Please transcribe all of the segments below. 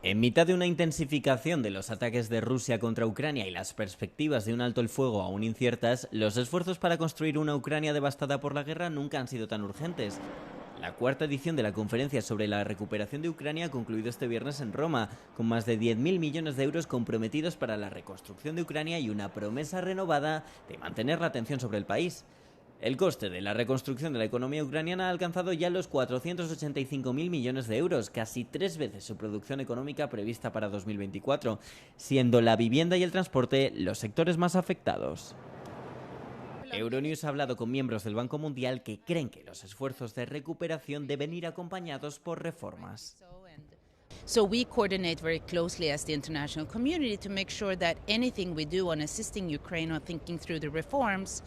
En mitad de una intensificación de los ataques de Rusia contra Ucrania y las perspectivas de un alto el fuego aún inciertas, los esfuerzos para construir una Ucrania devastada por la guerra nunca han sido tan urgentes. La cuarta edición de la Conferencia sobre la Recuperación de Ucrania ha concluido este viernes en Roma, con más de 10.000 millones de euros comprometidos para la reconstrucción de Ucrania y una promesa renovada de mantener la atención sobre el país. El coste de la reconstrucción de la economía ucraniana ha alcanzado ya los 485.000 millones de euros, casi 3 veces su producción económica prevista para 2024, siendo la vivienda y el transporte los sectores más afectados. Euronews ha hablado con miembros del Banco Mundial que creen que los esfuerzos de recuperación deben ir acompañados por reformas. So we coordinate very closely as the international community to make sure that anything we do on assisting Ukraine or thinking through the reforms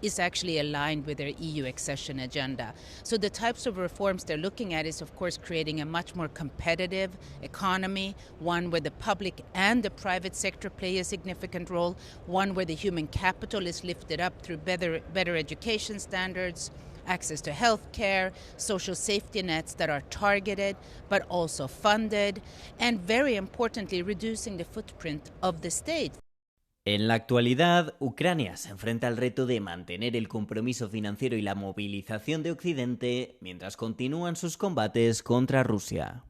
is actually aligned with their EU accession agenda. So the types of reforms they're looking at is, of course, creating a much more competitive economy, one where the public and the private sector play a significant role, one where the human capital is lifted up through better education standards, access to health care, social safety nets that are targeted but also funded, and very importantly, reducing the footprint of the state. En la actualidad, Ucrania se enfrenta al reto de mantener el compromiso financiero y la movilización de Occidente mientras continúan sus combates contra Rusia.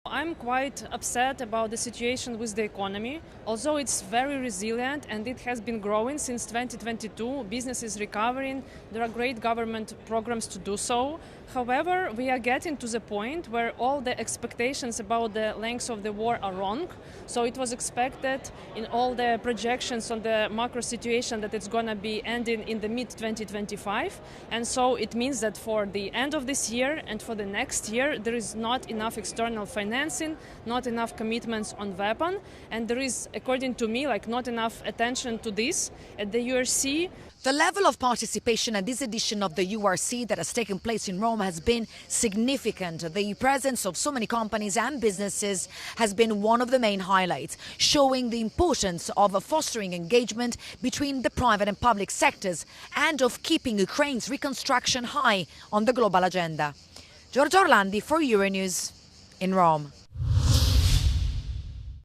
I'm quite upset about the situation with the economy. Although it's very resilient and it has been growing since 2022, business is recovering, there are great government programs to do so. However, we are getting to the point where all the expectations about the length of the war are wrong. So it was expected in all the projections on the macro situation that it's going to be ending in the mid-2025. And so it means that for the end of this year and for the next year, there is not enough external financing, not enough commitments on weapon, and there is, according to me, not enough attention to this at the URC. The level of participation at this edition of the URC that has taken place in Rome has been significant. The presence of so many companies and businesses has been one of the main highlights, showing the importance of fostering engagement between the private and public sectors and of keeping Ukraine's reconstruction high on the global agenda. Giorgio Orlandi for Euronews in Rome.